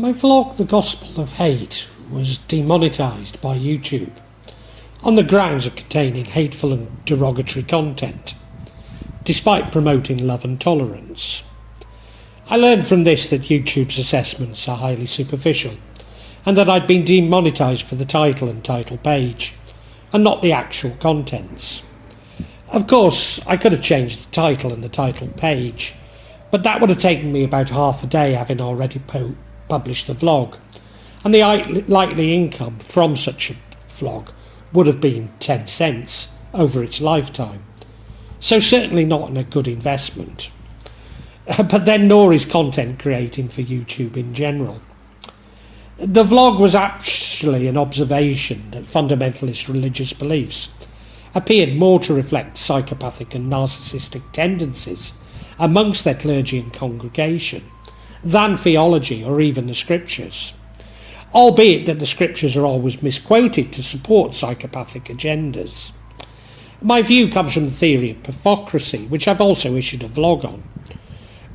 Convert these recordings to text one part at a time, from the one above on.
My vlog, The Gospel of Hate, was demonetised by YouTube on the grounds of containing hateful and derogatory content, despite promoting love and tolerance. I learned from this that YouTube's assessments are highly superficial, and that I'd been demonetised for the title and title page, and not the actual contents. Of course, I could have changed the title and the title page, but that would have taken me about half a day, having already published the vlog, and the likely income from such a vlog would have been 10 cents over its lifetime. So certainly not a good investment. But then nor is content creating for YouTube in general. The vlog was actually an observation that fundamentalist religious beliefs appeared more to reflect psychopathic and narcissistic tendencies amongst their clergy and congregation than theology or even the scriptures, albeit that the scriptures are always misquoted to support psychopathic agendas. My view comes from the theory of hypocrisy, which I've also issued a vlog on,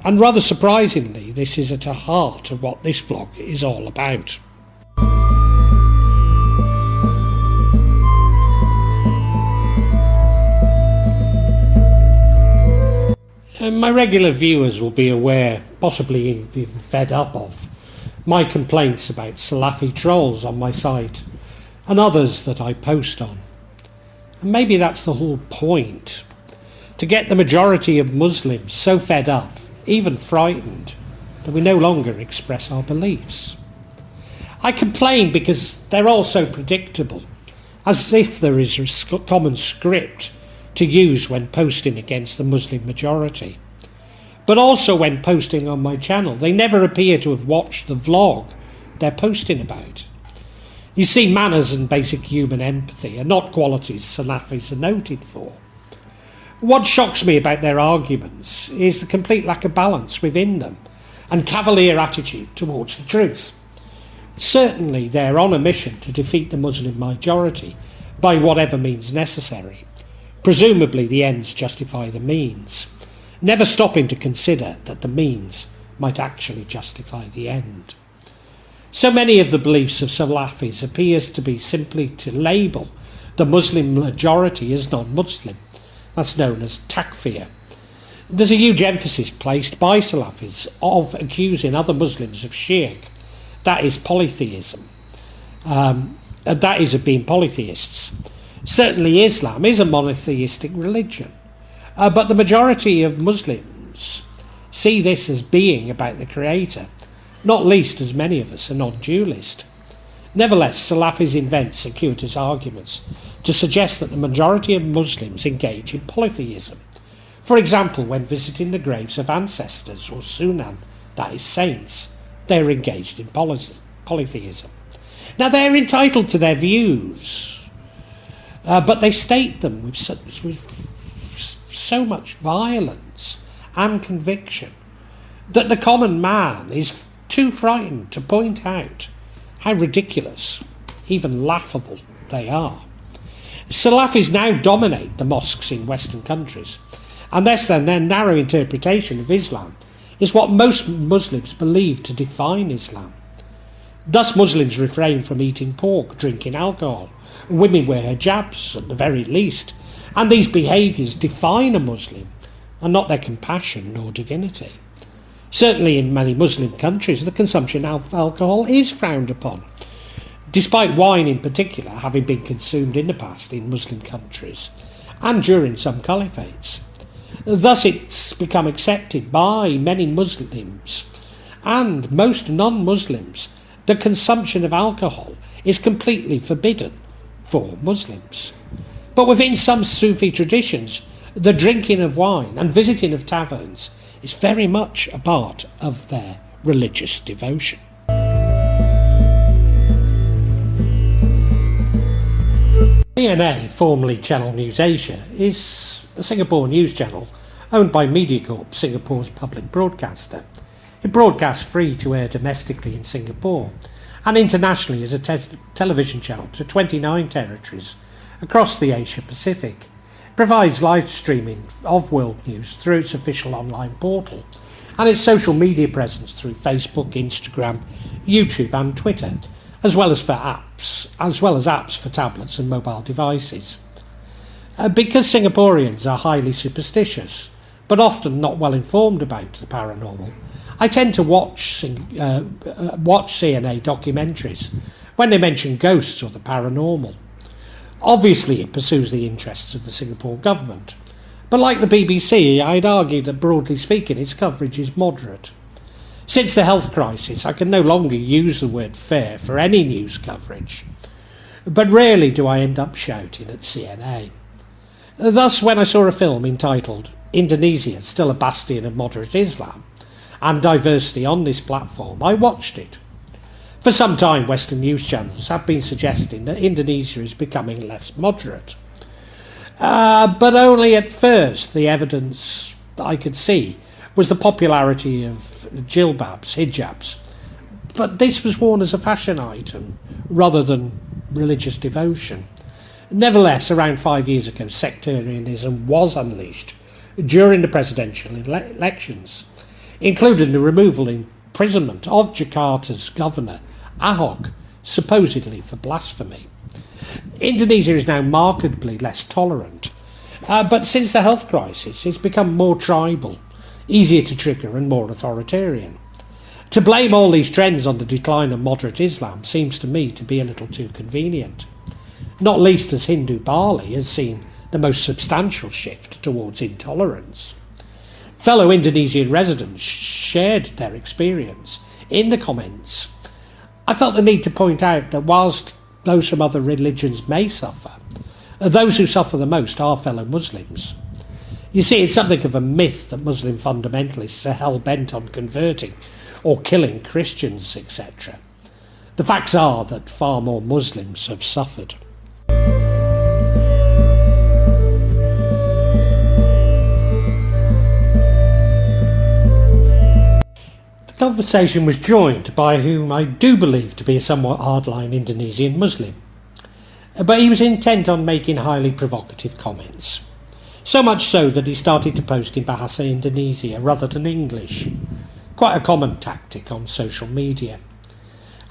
and rather surprisingly this is at the heart of what this vlog is all about. My regular viewers will be aware, possibly even fed up of, my complaints about Salafi trolls on my site and others that I post on. And maybe that's the whole point, to get the majority of Muslims so fed up, even frightened, that we no longer express our beliefs. I complain because they're all so predictable, as if there is a common script to use when posting against the Muslim majority. But also when posting on my channel, they never appear to have watched the vlog they're posting about. You see, manners and basic human empathy are not qualities Salafis are noted for. What shocks me about their arguments is the complete lack of balance within them and cavalier attitude towards the truth. Certainly they're on a mission to defeat the Muslim majority by whatever means necessary. Presumably the ends justify the means, never stopping to consider that the means might actually justify the end. So many of the beliefs of Salafis appears to be simply to label the Muslim majority as non-Muslim. That's known as takfir. There's a huge emphasis placed by Salafis of accusing other Muslims of shirk, that is polytheism, that is of being polytheists. Certainly Islam is a monotheistic religion, but the majority of Muslims see this as being about the Creator, not least as many of us are non-dualist. Nevertheless, Salafis invent circuitous arguments to suggest that the majority of Muslims engage in polytheism. For example, when visiting the graves of ancestors or sunan, that is saints, they are engaged in polytheism. Now they're entitled to their views, but they state them with so much violence and conviction that the common man is too frightened to point out how ridiculous, even laughable, they are. Salafis now dominate the mosques in Western countries, and thus their narrow interpretation of Islam is what most Muslims believe to define Islam. Thus Muslims refrain from eating pork, drinking alcohol. Women wear hijabs at the very least, and these behaviours define a Muslim and not their compassion nor divinity. Certainly in many Muslim countries the consumption of alcohol is frowned upon, despite wine in particular having been consumed in the past in Muslim countries and during some caliphates. Thus it's become accepted by many Muslims and most non-Muslims that consumption of alcohol is completely forbidden for Muslims. But within some Sufi traditions, the drinking of wine and visiting of taverns is very much a part of their religious devotion. CNA, formerly Channel News Asia, is a Singapore news channel owned by MediaCorp, Singapore's public broadcaster. It broadcasts free to air domestically in Singapore and internationally as a television channel to 29 territories across the Asia Pacific. It provides live streaming of world news through its official online portal and its social media presence through Facebook, Instagram, YouTube and Twitter, as well as apps for tablets and mobile devices. Because Singaporeans are highly superstitious, but often not well informed about the paranormal, I tend to watch CNA documentaries when they mention ghosts or the paranormal. Obviously it pursues the interests of the Singapore government, but like the BBC, I'd argue that broadly speaking its coverage is moderate. Since the health crisis, I can no longer use the word fair for any news coverage, but rarely do I end up shouting at CNA. Thus, when I saw a film entitled Indonesia, Still a Bastion of Moderate Islam, and diversity on this platform, I watched it. For some time, Western news channels have been suggesting that Indonesia is becoming less moderate. But only at first the evidence that I could see was the popularity of hijabs. But this was worn as a fashion item rather than religious devotion. Nevertheless, around 5 years ago, sectarianism was unleashed during the presidential elections, including the removal and imprisonment of Jakarta's governor, Ahok, supposedly for blasphemy. Indonesia is now markedly less tolerant, but since the health crisis it's become more tribal, easier to trigger and more authoritarian. To blame all these trends on the decline of moderate Islam seems to me to be a little too convenient, not least as Hindu Bali has seen the most substantial shift towards intolerance. Fellow Indonesian residents shared their experience in the comments. I felt the need to point out that whilst those from other religions may suffer, those who suffer the most are fellow Muslims. You see, it's something of a myth that Muslim fundamentalists are hell-bent on converting or killing Christians, etc. The facts are that far more Muslims have suffered. The conversation was joined by whom I do believe to be a somewhat hardline Indonesian Muslim, but he was intent on making highly provocative comments. So much so that he started to post in Bahasa Indonesia rather than English, quite a common tactic on social media.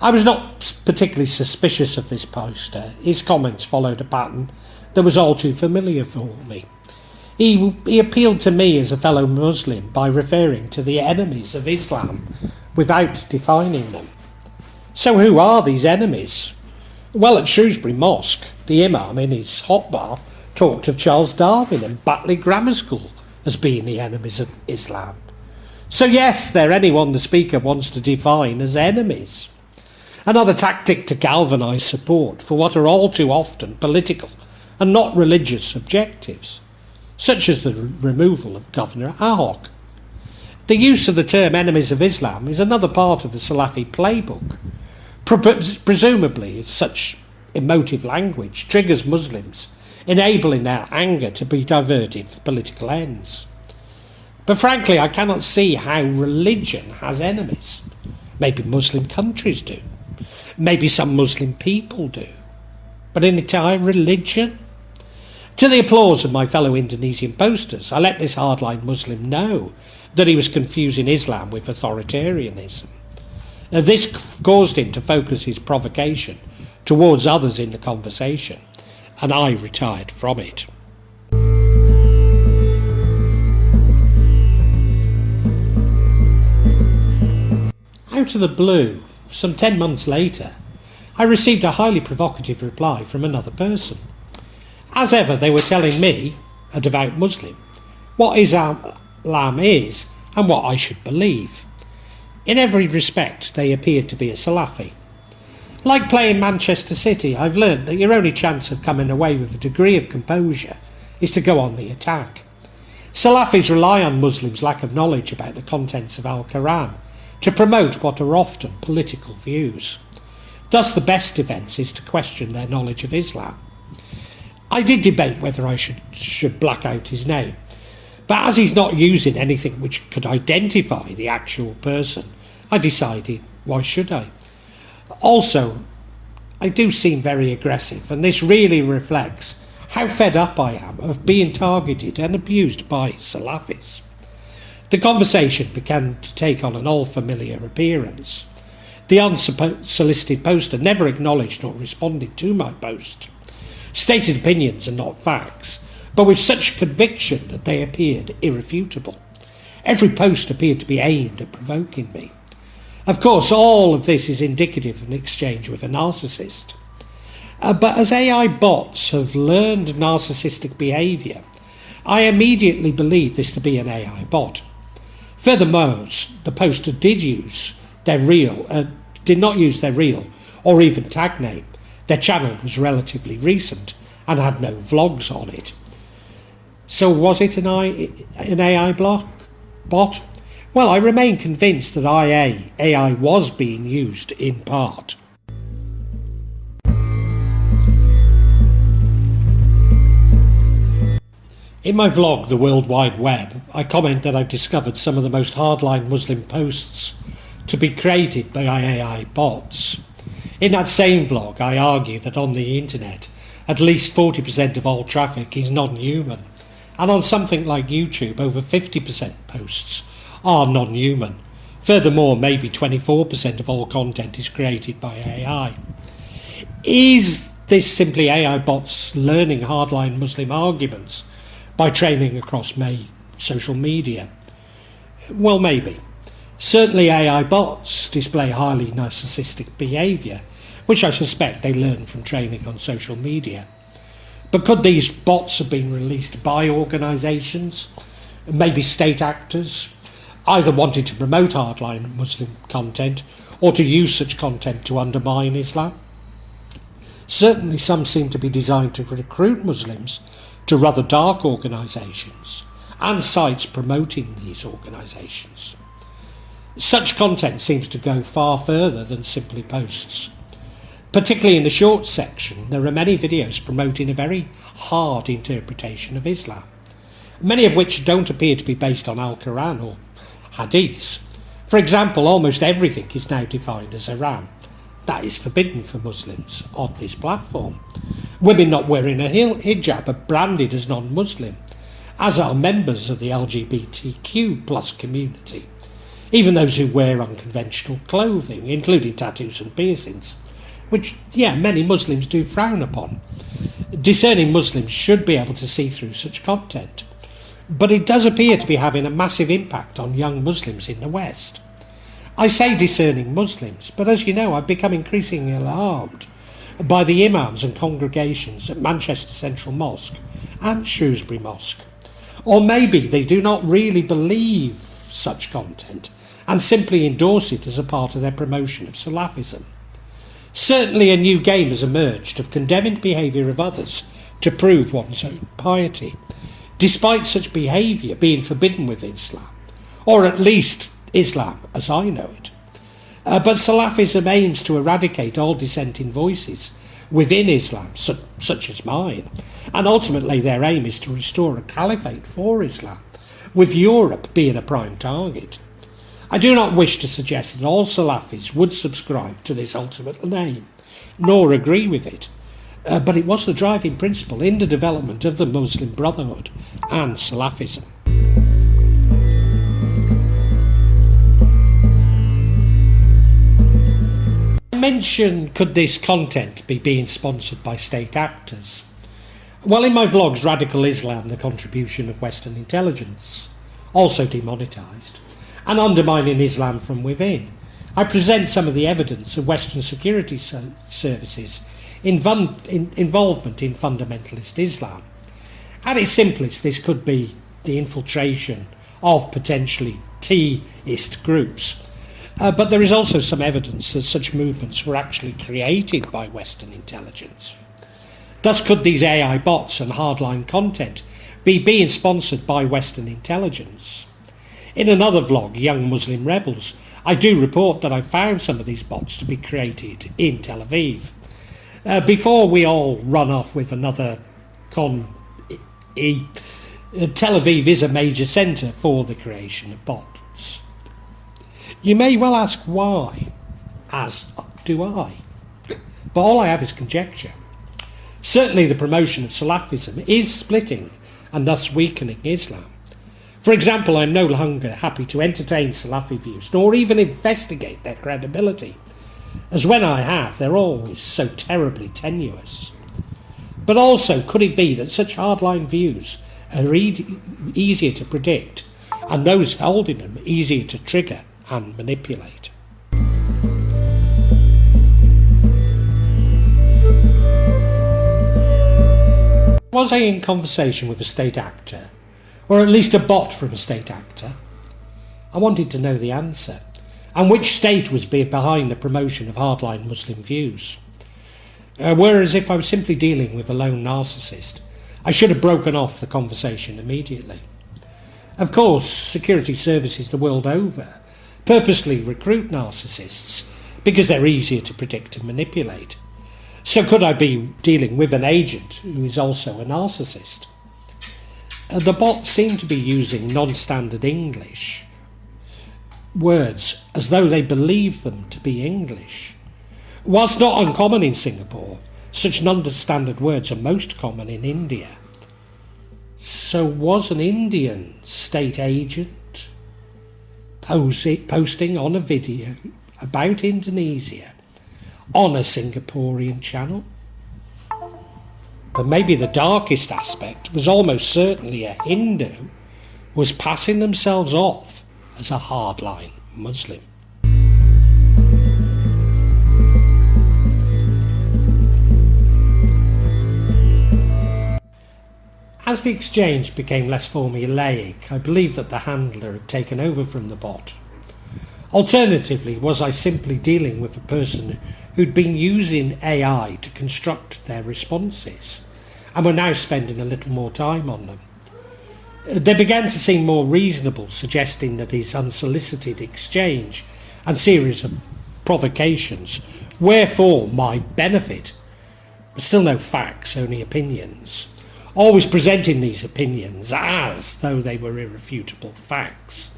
I was not particularly suspicious of this poster. His comments followed a pattern that was all too familiar for me. He appealed to me as a fellow Muslim by referring to the enemies of Islam without defining them. So who are these enemies? Well, at Shrewsbury Mosque, the Imam in his hotbar talked of Charles Darwin and Batley Grammar School as being the enemies of Islam. So yes, they're anyone the speaker wants to define as enemies. Another tactic to galvanise support for what are all too often political and not religious objectives, such as the removal of Governor Ahok. The use of the term enemies of Islam is another part of the Salafi playbook. Presumably, such emotive language triggers Muslims, enabling their anger to be diverted for political ends. But frankly, I cannot see how religion has enemies. Maybe Muslim countries do. Maybe some Muslim people do. But an entire religion? To the applause of my fellow Indonesian posters, I let this hardline Muslim know that he was confusing Islam with authoritarianism. This caused him to focus his provocation towards others in the conversation, and I retired from it. Out of the blue, some 10 months later, I received a highly provocative reply from another person. As ever, they were telling me, a devout Muslim, what Islam is and what I should believe. In every respect, they appeared to be a Salafi. Like playing Manchester City, I've learned that your only chance of coming away with a degree of composure is to go on the attack. Salafis rely on Muslims' lack of knowledge about the contents of Al-Qur'an to promote what are often political views. Thus, the best defence is to question their knowledge of Islam. I did debate whether I should black out his name, but as he's not using anything which could identify the actual person, I decided, why should I? Also, I do seem very aggressive, and this really reflects how fed up I am of being targeted and abused by Salafis. The conversation began to take on an all-familiar appearance. The unsolicited poster never acknowledged or responded to my post. Stated opinions are not facts, but with such conviction that they appeared irrefutable. Every post appeared to be aimed at provoking me. Of course, all of this is indicative of an exchange with a narcissist. But as AI bots have learned narcissistic behaviour, I immediately believe this to be an AI bot. Furthermore, the poster did not use their real or even tag name. Their channel was relatively recent and had no vlogs on it. So was it an AI bot? Well, I remain convinced that AI was being used in part. In my vlog, The World Wide Web, I comment that I've discovered some of the most hardline Muslim posts to be created by AI bots. In that same vlog, I argue that on the internet, at least 40% of all traffic is non-human, and on something like YouTube, over 50% posts are non-human. Furthermore, maybe 24% of all content is created by AI. Is this simply AI bots learning hardline Muslim arguments by training across social media? Well, maybe. Certainly AI bots display highly narcissistic behaviour, which I suspect they learn from training on social media. But could these bots have been released by organisations, maybe state actors, either wanting to promote hardline Muslim content or to use such content to undermine Islam? Certainly some seem to be designed to recruit Muslims to rather dark organisations and sites promoting these organisations. Such content seems to go far further than simply posts. Particularly in the short section, there are many videos promoting a very hard interpretation of Islam, many of which don't appear to be based on Al-Qur'an or Hadiths. For example, almost everything is now defined as haram. That is forbidden for Muslims on this platform. Women not wearing a hijab are branded as non-Muslim, as are members of the LGBTQ plus community, even those who wear unconventional clothing, including tattoos and piercings, which, many Muslims do frown upon. Discerning Muslims should be able to see through such content, but it does appear to be having a massive impact on young Muslims in the West. I say discerning Muslims, but as you know, I've become increasingly alarmed by the imams and congregations at Manchester Central Mosque and Shrewsbury Mosque. Or maybe they do not really believe such content and simply endorse it as a part of their promotion of Salafism. Certainly a new game has emerged of condemning behaviour of others to prove one's own piety, despite such behaviour being forbidden with Islam, or at least Islam as I know it. But Salafism aims to eradicate all dissenting voices within Islam, such as mine, and ultimately their aim is to restore a caliphate for Islam, with Europe being a prime target. I do not wish to suggest that all Salafis would subscribe to this ultimate aim, nor agree with it, but it was the driving principle in the development of the Muslim Brotherhood and Salafism. I mentioned, could this content be being sponsored by state actors? Well, in my vlogs, Radical Islam, the contribution of Western intelligence, also demonetised, and undermining Islam from within, I present some of the evidence of Western security services' involvement in fundamentalist Islam. At its simplest, this could be the infiltration of potentially T-ist groups, but there is also some evidence that such movements were actually created by Western intelligence. Thus, could these AI bots and hardline content be being sponsored by Western intelligence? In another vlog, Young Muslim Rebels, I do report that I found some of these bots to be created in Tel Aviv. Before we all run off with another Tel Aviv is a major centre for the creation of bots. You may well ask why, as do I, but all I have is conjecture. Certainly the promotion of Salafism is splitting and thus weakening Islam. For example, I'm no longer happy to entertain Salafi views, nor even investigate their credibility, as when I have, they're always so terribly tenuous. But also, could it be that such hardline views are easier to predict, and those holding them easier to trigger and manipulate? Was I in conversation with a state actor, or at least a bot from a state actor? I wanted to know the answer, and which state was behind the promotion of hardline Muslim views. Whereas if I was simply dealing with a lone narcissist, I should have broken off the conversation immediately. Of course, security services the world over purposely recruit narcissists because they're easier to predict and manipulate. So could I be dealing with an agent who is also a narcissist? The bot seemed to be using non-standard English words as though they believed them to be English. Whilst not uncommon in Singapore, such non-standard words are most common in India. So was an Indian state agent posting on a video about Indonesia on a Singaporean channel? But maybe the darkest aspect was almost certainly a Hindu was passing themselves off as a hardline Muslim. As the exchange became less formulaic, I believed that the handler had taken over from the bot. Alternatively, was I simply dealing with a person who'd been using AI to construct their responses and were now spending a little more time on them? They began to seem more reasonable, suggesting that his unsolicited exchange and series of provocations were for my benefit, but still no facts, only opinions, always presenting these opinions as though they were irrefutable facts,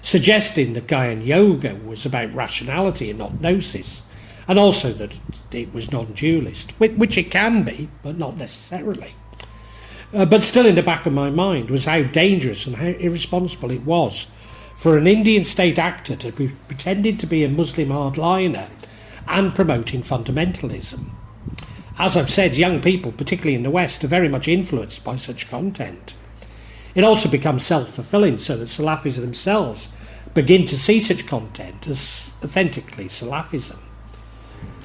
suggesting that Gaian Yoga was about rationality and not gnosis, and also that it was non-dualist, which it can be, but not necessarily. But still in the back of my mind was how dangerous and how irresponsible it was for an Indian state actor to be pretending to be a Muslim hardliner and promoting fundamentalism. As I've said, young people, particularly in the West, are very much influenced by such content. It also becomes self-fulfilling, so that Salafis themselves begin to see such content as authentically Salafism.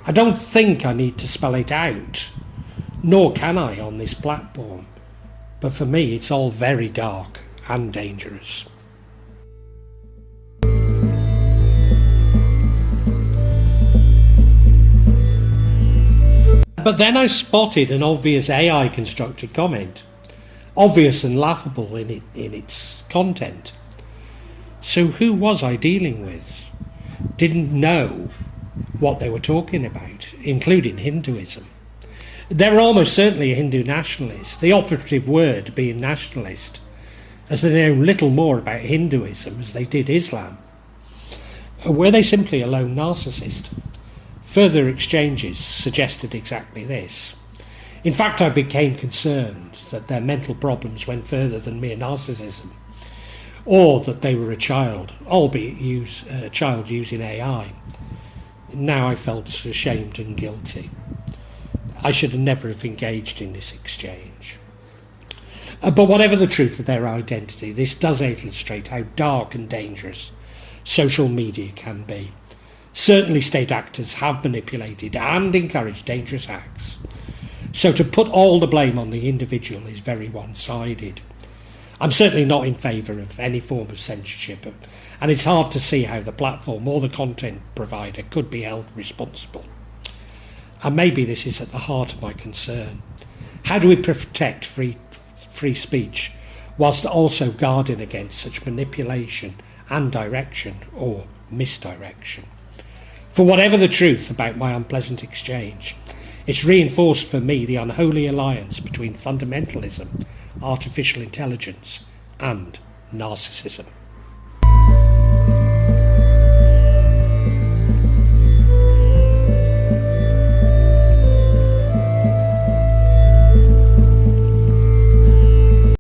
I don't think I need to spell it out, nor can I on this platform, but for me it's all very dark and dangerous. But then I spotted an obvious AI constructed comment, obvious and laughable in its content. So who was I dealing with? Didn't know what they were talking about, including Hinduism. They were almost certainly a Hindu nationalist, the operative word being nationalist, as they know little more about Hinduism as they did Islam. Were they simply a lone narcissist? Further exchanges suggested exactly this. In fact, I became concerned that their mental problems went further than mere narcissism, or that they were a child, albeit a child using AI. Now I felt ashamed and guilty. I should never have engaged in this exchange. But whatever the truth of their identity, this does illustrate how dark and dangerous social media can be. Certainly state actors have manipulated and encouraged dangerous acts. So to put all the blame on the individual is very one-sided. I'm certainly not in favour of any form of censorship, and it's hard to see how the platform or the content provider could be held responsible. And maybe this is at the heart of my concern. How do we protect free speech whilst also guarding against such manipulation and direction or misdirection? For whatever the truth about my unpleasant exchange, it's reinforced for me the unholy alliance between fundamentalism, artificial intelligence, and narcissism.